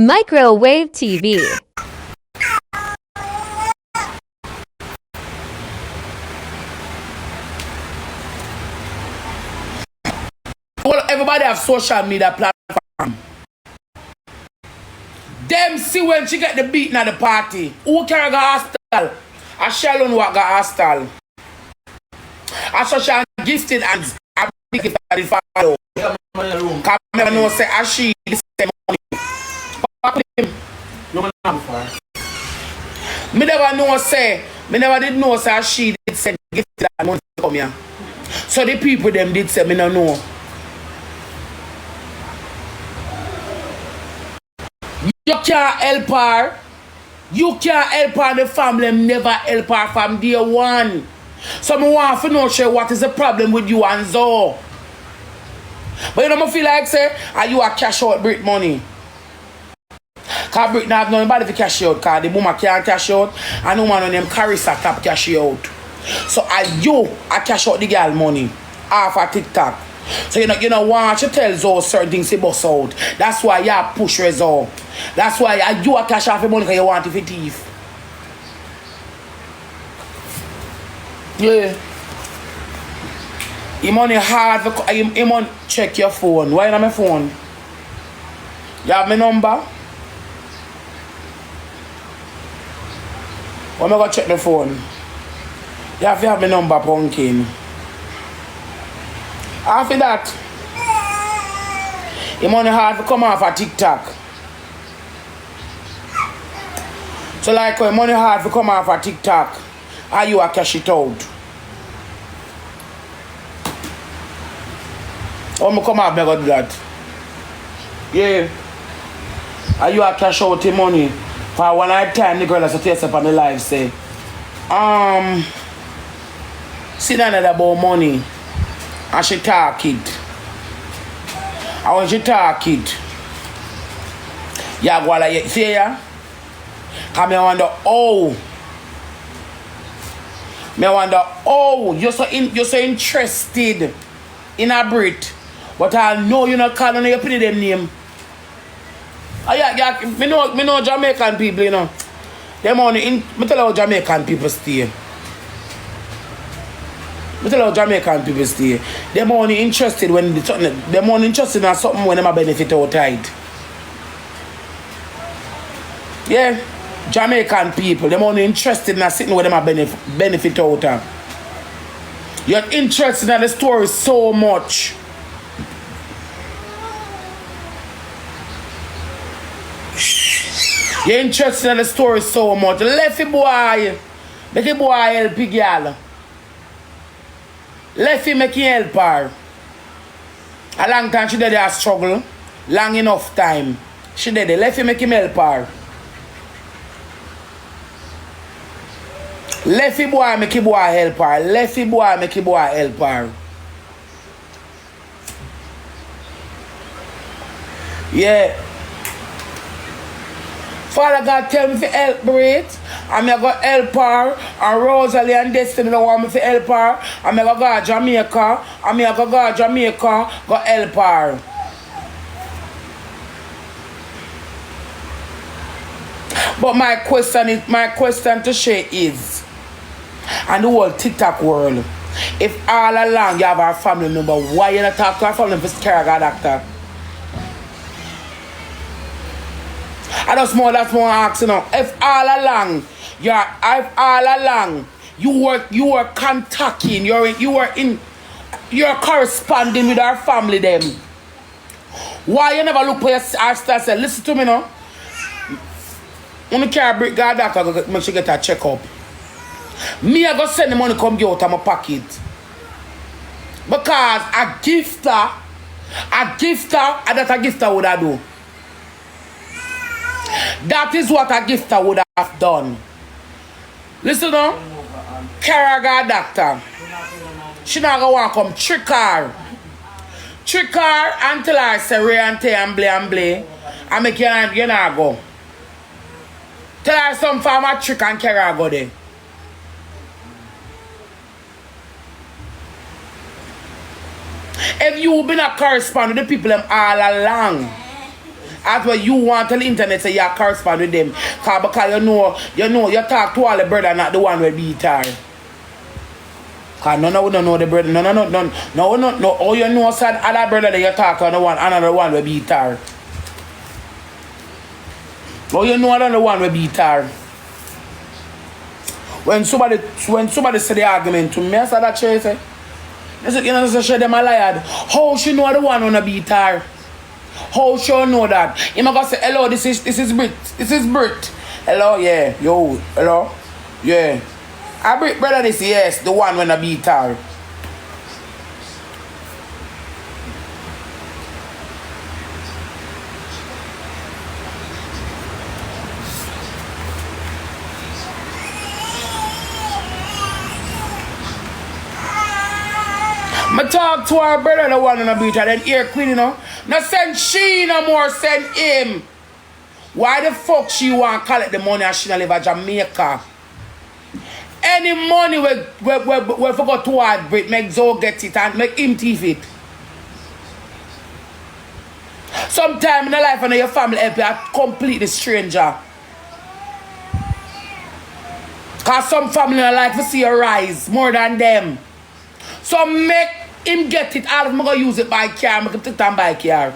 MykrowaveTv. Well, everybody have social media platform. Them see when she get the beating at the party. Who can go hostile? A Shalon what got hostile. A social gifted and a big gift at the follow. Come never know say a she this money. Me never know say, me never did know say a she did send gifted and money to come here. So the people them did say me no know. You can't help her. You can't help her. The family never help her from day one. So I want to know Shay, what is the problem with you and Zozo. But you know I feel like say, are you a cash out Brit money? Because Brit not have nobody to cash out because the woman can't cash out and no man on them carry top cash out. So are you a cash out the girl money off a TikTok? So you know want to tell Zozo certain things to bust out. That's why you push Zozo. That's why you a cash off your money because you want it for thief. Yeah. Your money hard for you money check your phone. Why not my phone? You have my number? Why am I gonna check the phone? You have to have my number, pumpkin. After that, your money hard to come off a TikTok. So like your money hard to come off a TikTok, are you a cash it out? Or me come off, me go do that. Yeah. Are you a cash out the money? For one night time the girl has to test up on the live say, see that about money. And she talk it. And when she talk it, yeah, go like, see ya? Cause I wonder, you're so interested in a Brit, but I know you're not calling you put them name. Me know Jamaican people, you know. Them only me tell you how Jamaican people stay. They're only interested when they're more interested in something when they benefit outside. Yeah, Jamaican people, they're only interested in sitting where they benefit outside. You're interested in the story so much. You're interested in the story so much. Left the boy, make the boy help the girl. Left him make him help her. A long time she did a struggle. Long enough time. She did it. Left him make him help her. Left the boy make the boy help her. Left the boy make the boy help her. Yeah. Father God tell me to help Brit. I'm going to help her. And Rosealee and Destiny don't want me to help her. I'm going to go to Jamaica. I'm going to go to Jamaica. Go help her. But my question to Shay is, and the whole TikTok world, if all along you have our family member, why you not talk to our family member for character doctor? That's more asking now. If all along you were contacting, you're corresponding with our family them. Why you never look for your sister and say, listen to me now. When you carry Brit God doctor, make sure you get a check-up. Me I go send the money come get out of my pocket. Because a gifter, and that a gifter would have do. That is what a gifter would have done. Listen now. Carry doctor. She not gonna want to come trick her. Trick her until I say Ray and Tay and Blay and Blay. And make you not go. Tell her some farmer trick and carry her go there. If you been a correspondent with the people them all along, As well, you want to the internet say you correspond with them. Because you talk to all the brother, not the one with beat her. Because no, we don't know the brother. No. Oh, you know, said other brother that you talk to another one with beat her. Oh, you know another one with beat her. When somebody say the argument to me, I said that Shay say, you know, Shay them a liar. How she know the one wanna beat her? How she know that? You might go say, hello, this is Brit. This is Brit. Hello, yeah. Yo, hello? Yeah. I Brit brother this, yes, the one wanna beat her. I talk to her brother, the one on the beach, and then here Queen, you know. Not send she no more, send him. Why the fuck she want to collect the money and she not live in Jamaica? Any money we forgot toward Brit, make Zozo get it and make him thief it. Sometime in the life of your family help you are completely stranger. Because some family in life will see you rise more than them. So make him get it out of him, going to use it by car, make him take it and buy car.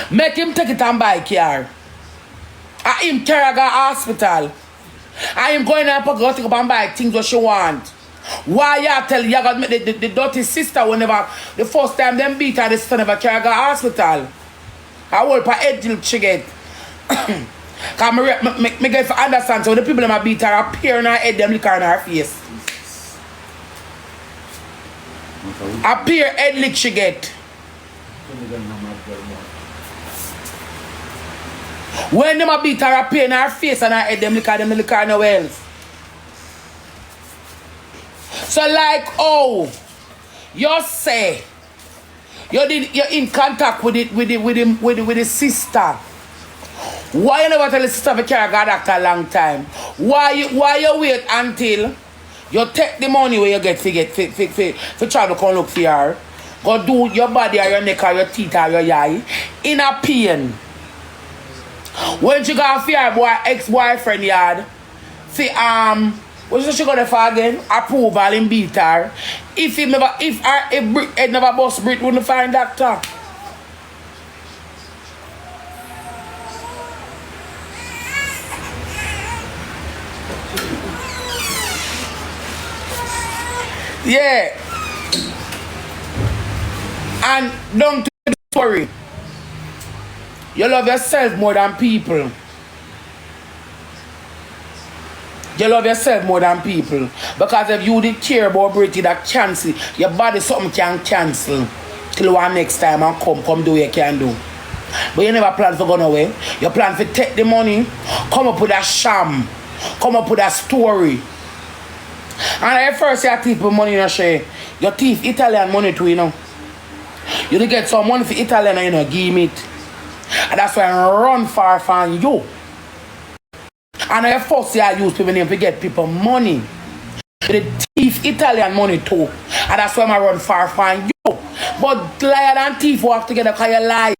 Make him take it and buy car. And him carry her to hospital. And him going up and go take up and buy things what she want. Why you tell you got to make the dirty sister whenever the first time them beat her, the sister never carry her to hospital. I will put head she get. Because me get to understand, so the people that beat her appear in her head, them lick her in her face. Appear head lick she get. When them beat her appear in her face and her head, them lick her nowhere else. So like, oh, you say you're in contact with the sister. Why you never tell the sister to carry God after a long time? Why you wait until you take the money where you get for try to come look for her? Go do your body or your neck or your teeth or your eye in a pain. When she got for her ex-boyfriend yard, see what she got there for again? Approval and beat her. If Brit never bust Brit, wouldn't find doctor. Yeah. And don't worry. You love yourself more than people. You love yourself more than people. Because if you did care about Brit, that cancel. Your body something can cancel. Till one next time and come do what you can do. But you never plan for going away. You plan for take the money, come up with a sham, come up with a story. And at first you thief money, you know, Shay. You thief Italian money too, you know. You to get some money for Italian, you know, give me it. And that's why I run far from you. And at first you use people name to get people money. You thief Italian money too. And that's why I run far from you. But liar and thief work together because you lie.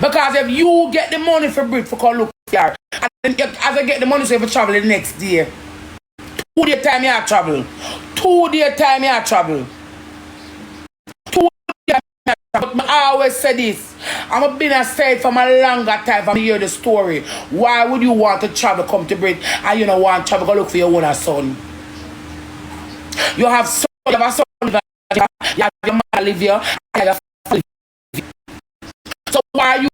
Because if you get the money for Brit for come look here, and then as I get the money so you travel the next day. 2 day time you have travel. 2 day time you have travel. 2 day time you have travel. But I always say this. I'm been a state from a longer time for me hear the story. Why would you want to travel come to Brit and you don't want to travel go look for your own son? You have son, you have a son, you have your mother live here, and your family live here. So why are you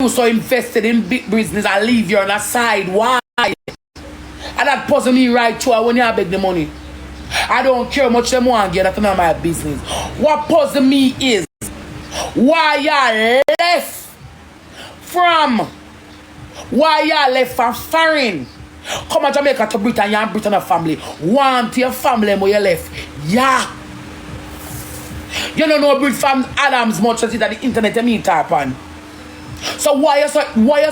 so invested in big business and leave you on the side? Why? And that puzzle me right through when you beg the money. I don't care much them want get, that's not my business. What puzzle me is why you left from foreign. Come to Jamaica to Britain, you and Britain a family. Want your family where you left. Yeah. You don't know Brit from Adams much as it at the internet you meet upon. So why you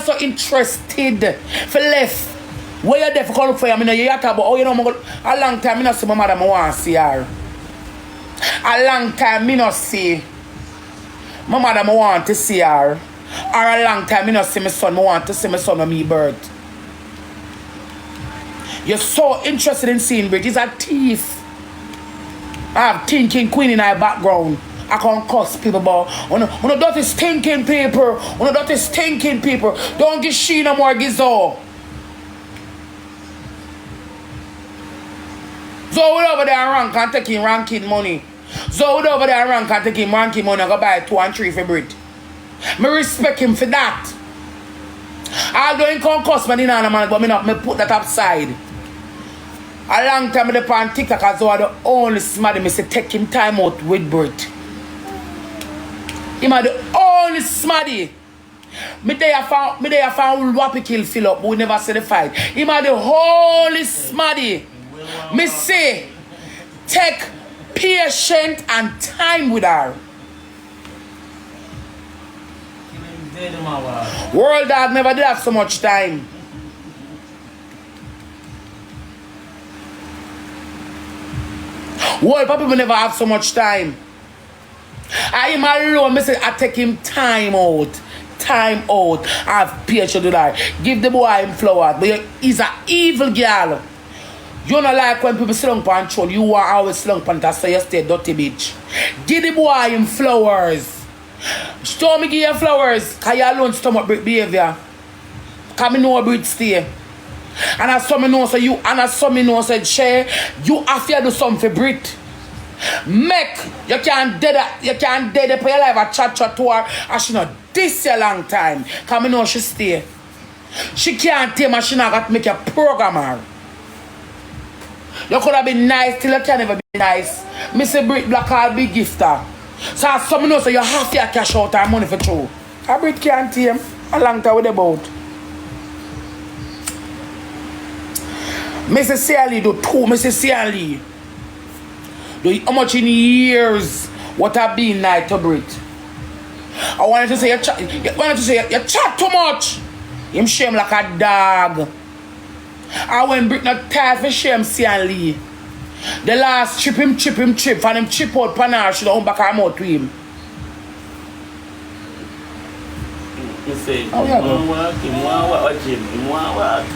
so interested for left Where you there for call for you? I mean, you talk about, oh, you know, a long time I not see my mother, I want to see her. A long time I not see my mother, I want to see her. Or a long time I not see my son, I want to see my son when me birth. You're so interested in seeing Brit. He's a thief. I have thinking queen in our background. I can't cuss people about when that is stinking people. When that is stinking people. Don't give she no more Zozo. Zozo over there rank and take him ranking money. Zozo over there rank and take him ranking money and go buy 2 and 3 for Brit. Me respect him for that. Although he can't cuss me in a man, but me put that upside. A long time I on TikTok as well, the only smarty me say take him time out with Brit. Him are the only smarty. Me there found Wappy kill fill up, but we never see the fight. Him are the only smarty. Me say take patient and time with her. World dog never did have so much time. World people never have so much time. I am alone. I say I take him time out. Time out. I have patience to do that. Give the boy him flowers. But he's an evil girl. You don't like when people slung on throne. You are always slung on that, so you stay dirty bitch. Give the boy him flowers. Show me give you flowers. Because you alone stomach Brit behavior. Because I know Brit stay. And as some know so you and as some know said Shay, you have to do something for Brit. Make you can't dead up for your life a chat to her and she not this a long time. Cause I know she stay. She can't tell me she not got to make a program her. You could have been nice till you can never be nice. Mr. Brit Black I'll be gifter. So as some know so you have to cash out her money for true. A Brit can't tell him a long time with the boat. Mrs. Sally do too, Mrs. Sally. Do how much in years what I've been like to Brit. I wanted to say you chat too much. Him shame like a dog. And when Brit not tired for shame Sally. The last trip and him chip out panar should have back her mouth to him. You say, oh, yeah, him want walk.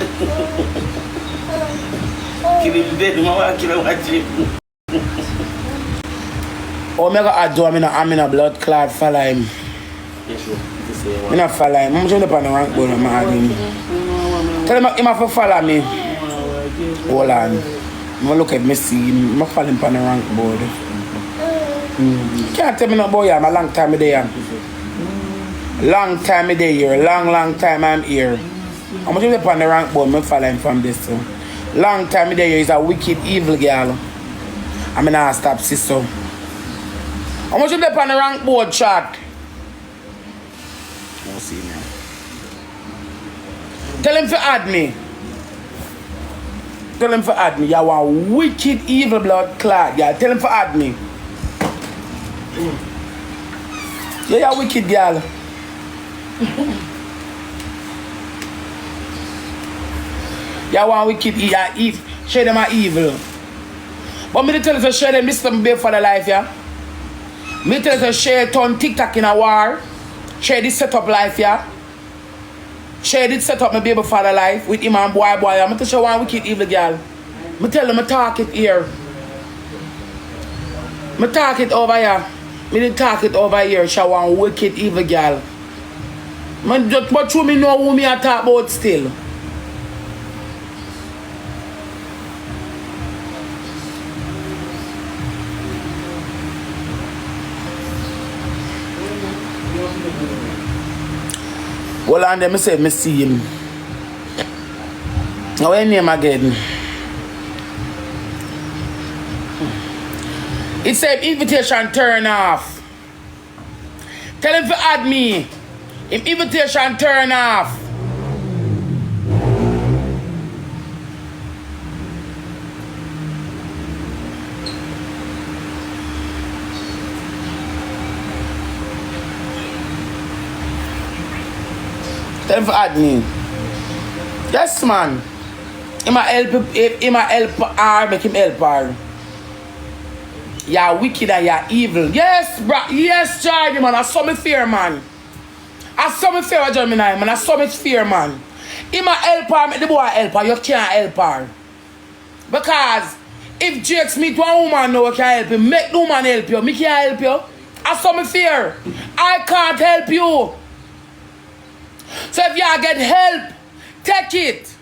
Kill him dead, kill him watch him. Oh, I got do I'm in a blood clot follow him. I'm not follow him. I'm just up on the rank board and I'm him. Tell him have to follow me. Hold on. I'm going to look at me see him. I'm follow him on the rank board. You can't tell me no boy, I'm a long time there. Long time there here. Long time I'm here. I'm going to up on the rank board. I'm follow him from this too. Long time there is a wicked evil girl. I'm gonna stop sister. How much you up on the rank board chat? We'll see now. Tell him to add me. Tell him to add me. You are a wicked evil blood clot. Yeah, tell him to add me. You're a wicked girl. You want wicked evil. Share them are evil. But me tell you to share them this time babe for the life, yeah? Me tell you to share turn TikTok in a war. Share this setup life, yeah? Share this setup my baby for the life with him and boy. I'm tell you one wicked evil girl. Me tell them I talk it here. Me talk it over here. Me didn't talk it over here. She one wicked evil girl. But you me know who me I talk about still. Well, and then I say, I see him. Now, what name again? It said, invitation turn off. Tell him to add me. If invitation turn off. Tell him to add me. Yes, man. Him a help her, make him help her. You're wicked and you're evil. Yes, bro. Yes, Charlie, man. I saw me fear, man. I saw me fear, Gemini, man. I saw me fear, man. Him a help her, make the boy help her. You can't help her. Because if Jake Smith one woman know can help him, make the woman help you. Me can't help you. I saw me fear. I can't help you. So if you get help, take it.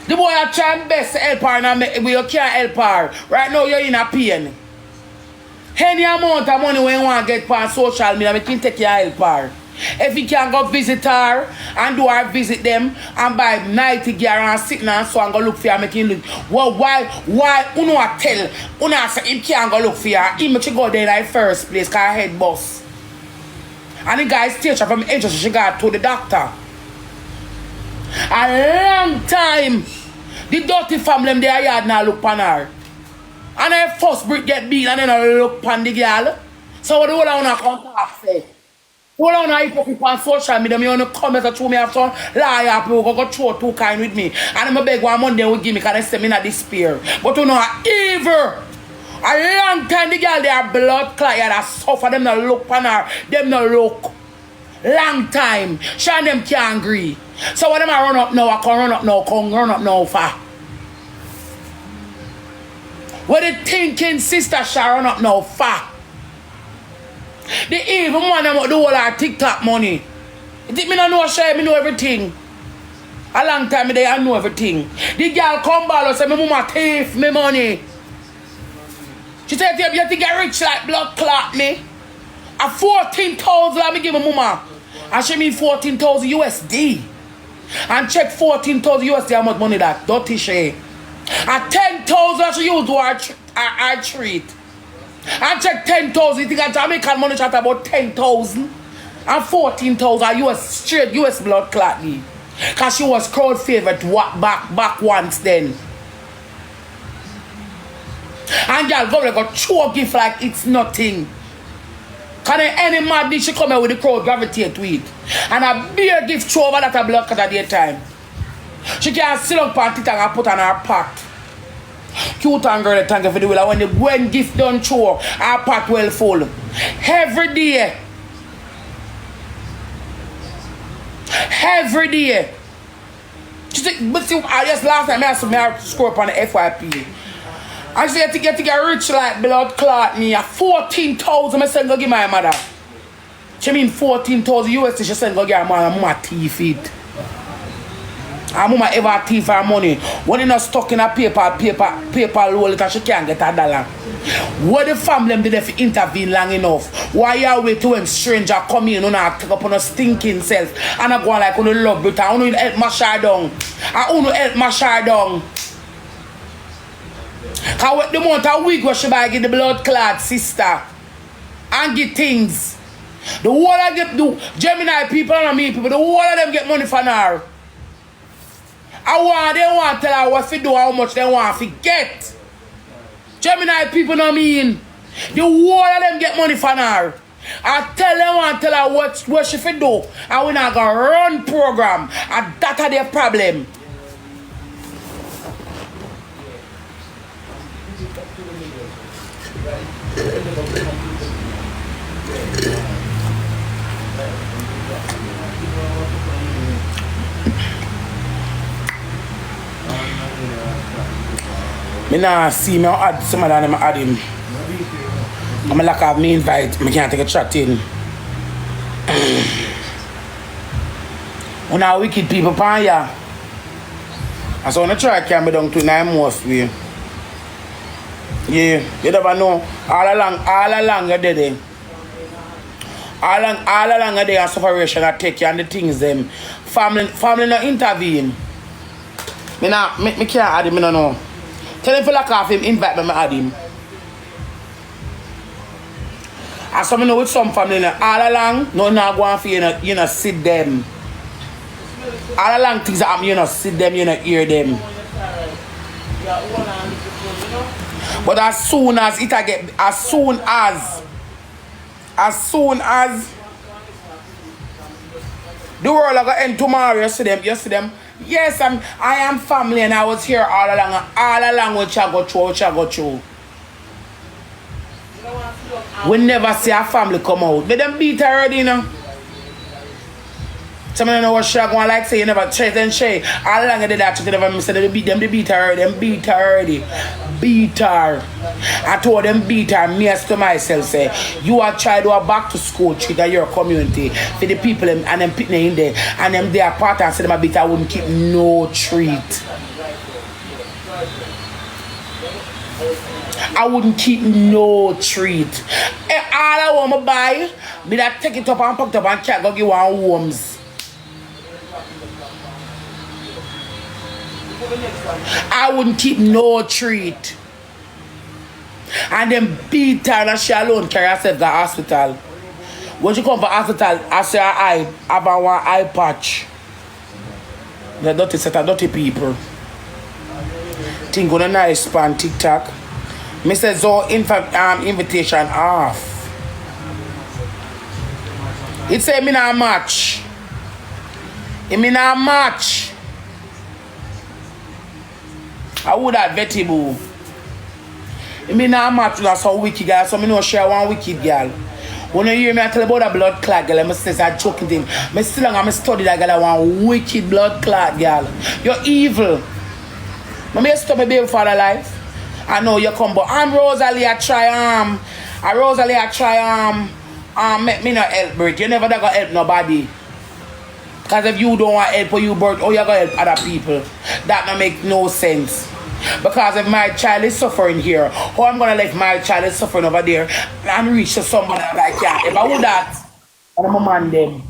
The boy are trying best to help her and you can't help her. Right now you're in a pain. Any amount of money when you want to get on social media, you can take your help her. If you can go visit her and do her visit them and buy 90 gear and sit down so and go look for her, make him look. Well, why you know I tell, you know say him can't go look for her, he make you go there in the first place because her head boss. And the guy stage her from interest, she got to the doctor. A long time, the dirty family them there yard now look on her. And her first Brit get beat and then I look on the girl. So what the whole of come talk say? Hold on, I put people on social media. Me on the comments that show me have some liar people go throw too kind with me. And I'm beg one Monday will give me because they say me in a despair. But you know, evil. A long time the girl they are blood clot that suffer them no look on her. Them no look. Long time. She and them can't agree. So when them I run up now, I can run up now for. What the thinking sister shall run up now for? The even one about the whole our TikTok money. You think me not know Shay, me know everything. A long time there I know everything. The girl come back and say, my mama thief me money. She said, you think I rich like blood clot me? A 14,000 let me give my mama. And she mean 14,000 USD. And check 14,000 USD how much money that. Dirty Shay. And 10,000 she use to her treat. And check 10,000. You think a Jamaican money chat about 10,000 and 14,000 US straight US blood clot me. Cause she was crowd favorite back once then. And y'all go like a throw gift like it's nothing. Cause any mad she come here with the crowd gravitate to it. And a beer gift throw over that a blood clot at the time. She can't sit up on it and put on her pot. Cute and girl, thank you for the will. When the when gift done show, our pot well full. Every day. Every day. But see, I just last time I saw me score up on the FYP. I said to get rich like blood clot me. 14,000 I said go give my mother. She mean 14,000 USD she said go give her mama teeth it. Her mama ever thief her money. When you not stuck in a paper roll it and she can't get $1. What the family did if intervene long enough? Why you wait to when stranger come in and take up on a stinking self and I go like on the love Brit and you help my share down. And you help my share down. Cause the amount of week where she buy get the blood clot sister and get things. The whole of them do Gemini people and me people, the whole of them get money from her. They want to tell her what to do, how much they want to get. Gemini people know mean. The whole of them get money from her. I tell her what she should do. And we not going to run program. And that's their problem. Me nah see me add some of them add him. I'm like have me invite, me can't take a chat in. When our wicked people pan ya. I saw on try can be down to 9 most way. Yeah, you never know. All along you're dead. All along you're there separation I take you and the things them. Family no intervene. Me can't add him, me no know. Tell him for like off him, invite me, I add him. As some know with some family, all along, no not going for you know, sit them. All along things that happen, you know, sit them, you know, hear them. But as soon as it get, as soon as The world are gonna end tomorrow. You see them. Yes, I am family, and I was here all along with Chago. We never see a family come out. But them beat her already, you know. Some of them know what she going like say you never chase and Shay. All along they that you never miss they beat her already. Beat her. I told them beat her, me as to myself say, you are trying to do a back to school treat at your community for the people and them putting in there and them they are part and say them a beat I wouldn't keep no treat. I wouldn't keep no treat. And all I want to buy, me that take it up and pack it up and can't go give one worms. I wouldn't keep no treat. And then beat her and she alone carry herself to the hospital. When she come for hospital, I say I have one eye patch. The dirty set of dirty people. Think on a nice span TikTok. Mr. Zozo invitation off. It say me not match. It me not match. I would have vegetable. It me not match with some wicked girl, so me no share one wicked girl. When you hear me I tell about a blood clot girl, I say it's a joking thing. I still I'm study that girl, one wicked blood clot girl. You're evil. I stop my baby father life. I know you come, but I'm Rosealee, I try make me not help Brit. You never gonna help nobody. Because if you don't want help for you birth, oh you gonna help other people. That don't make no sense. Because if my child is suffering here, how I'm gonna let my child is suffering over there and reach to somebody like that. If I would that, I'm a man them.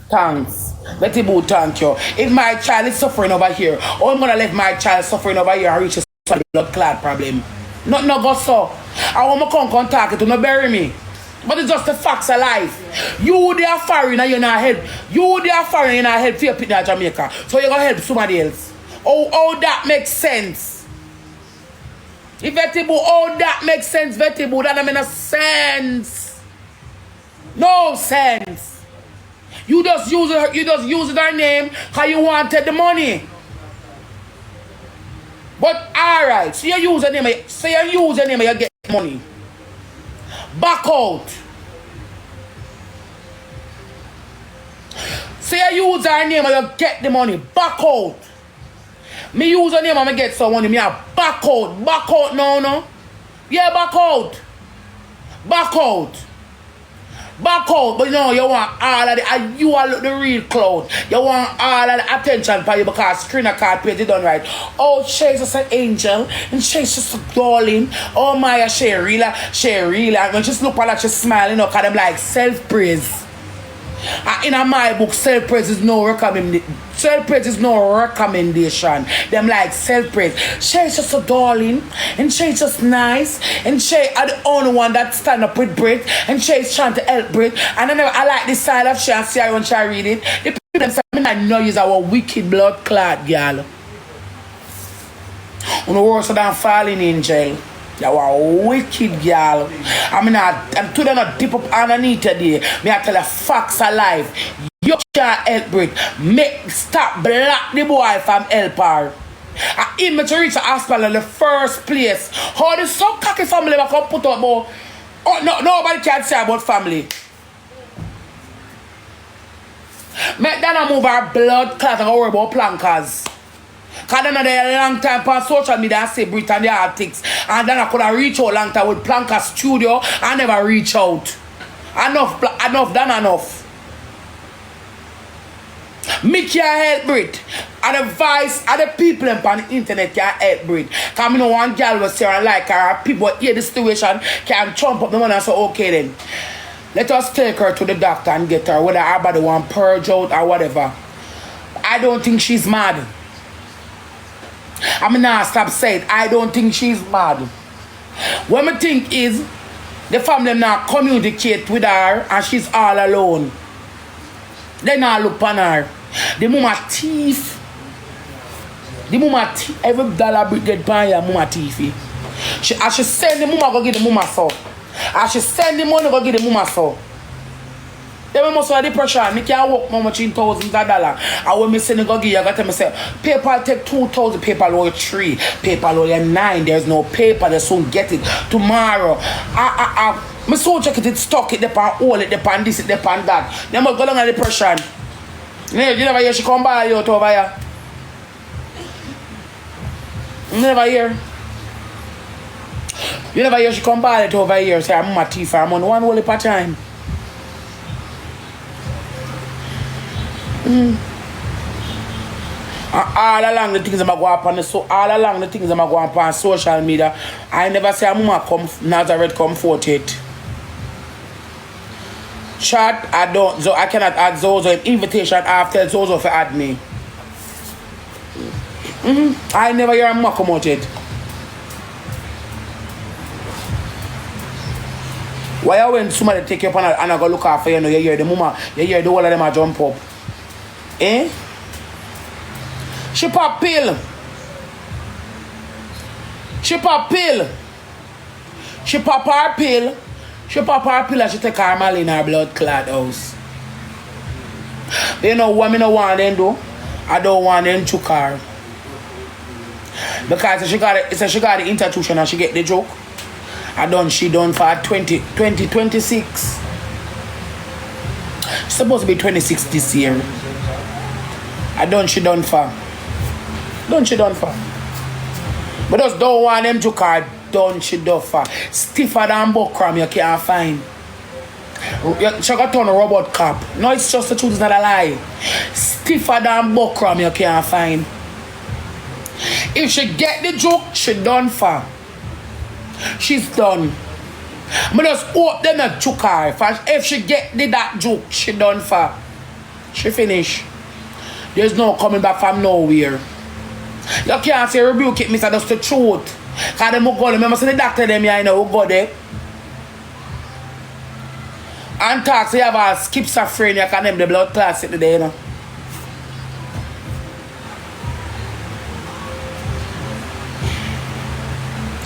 Thanks. Betty Boo, thank you. If my child is suffering over here, how I'm gonna let my child suffering over here and reach to somebody blood clot problem. No go so. I want to come talk it to no bury me. But it's just the facts of life. You they are foreign and you're not help. You they are foreign and you're not help for your people in Jamaica. So you're gonna help somebody else. Oh, that makes sense. If Vetibu, that makes sense, Vetibu, that doesn't make sense. No sense. You just use her name because you wanted the money. But alright, so you use her name, you get money. Back out. So you use her name and you get the money. Back out. Me use her name and I get some money. Me a back out. Back out no. Yeah, back out. Back out. Back out. But no, you want all of the, you are the real cloud. You want all of the attention for you because screen a card page you done right. Oh, Shay's just an angel. And Shay's just a darling. Oh my, Shay really. And when she look at her, she's smiling up at them like self-praise. In my book, self-praise is no recommendation. Self-praise is no recommendation. Them like self-praise. Shay's just a darling. And Shay's just nice. And Shay are the only one that stand up with Brit. And Shay's trying to help Brit. And I like this side of Shay and see her when she read it. The people them say, I know you're our wicked blood clot, girl. On the worse than falling angel. You are a wicked girl. I'm to them not deep up underneath today. Me I tell you facts of life. You can't help Brit. Stop block the boy from help her. I aim to reach the hospital in the first place. How the so cocky family I come put up about. Oh no, nobody can say about family. Make Dana move her blood clot and worry about plankers. Because then they a long time on social media and say Brit and the artists. And then I could have reached out long time with Planka Studio and never reach out. Enough enough. Me can't help Brit. And the voice and the people on the internet can't help Brit. Because I know one girl was here and like her. People hear the situation can trump up the money and say, okay then. Let us take her to the doctor and get her. Whether her body want purge out or whatever. I don't think she's mad. I'm not stop saying I don't think she's mad. What I think is the family not communicate with her and she's all alone. They not look on her. The mama thief. Every dollar Brit get by her mama thief. She send the mama go get the mama so. As she send the money go get the mama so. Then we must have depression. Me can't work how much in thousands of dollars. And when me send go give you, I got to say, paper take 2,000, paper owe 3, paper owe 9. There's no paper, they soon get it tomorrow. Me so check it stuck, it depend all, it depend this, it depend that. Then must go down on depression. You never hear she come by you over here. You never hear. You never hear she come by it over here. Say I'm my teeth, I'm on one whole per time. All along the things I'm going on all along the things I'm going on social media, I never say I'm Nazareth comforted. Chat, I cannot add Zozo an invitation after Zozo for add me. I never hear him accommodated. Why when somebody take you up and I go look after you, you hear the mama, you hear the whole of them a jump up. Eh? She pop pill. She pop pill. She pop her pill. She pop her pill and she take her mal in her blood clad house. You know what I don't want them do? I don't want them to car. Because she got the institution and she get the joke. She done for 2026. She's supposed to be 26 this year. She done for. She done for. But just don't want them to car. She done for. Stiffer than buckram you can't find. She got on a robot cap. No, it's just the truth, it's not a lie. Stiffer than buckram you can't find. If she get the joke, she done for. She's done. I just hope them not choke her. If she get that joke, she done for. She finish. There's no coming back from nowhere. You can't say rebuke it, Mr. That's the truth. Because them go, remember say the doctor them here, you know, who go there. And talk, so you have a schizophrenia, can them the blood class sit there, you know.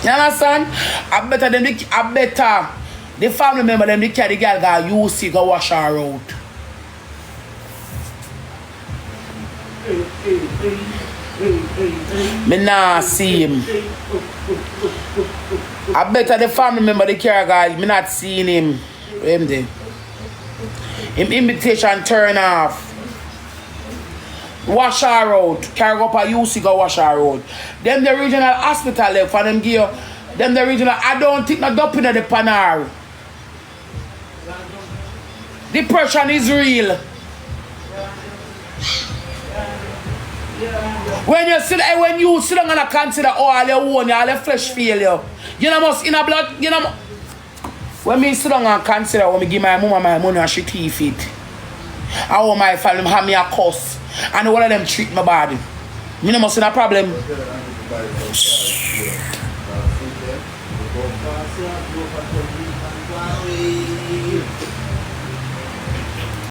You understand? I better the family member them they carry the girl go use go wash her out. Me nah see him. I better the family member the carry guy, me not seeing him. Him there. Him invitation turn off. Wash her out. Carry up a UC go wash her out. Them the regional hospital left for them give them the regional. I don't think no doping at the panel. Depression is real. When you sit down and consider all your own, all your flesh failure. You know must in a blood, you know. When me sit down and consider when me give my mama my money and she thief it. I want my family have me a cuss. And all of them treat my body. Me no must see a problem.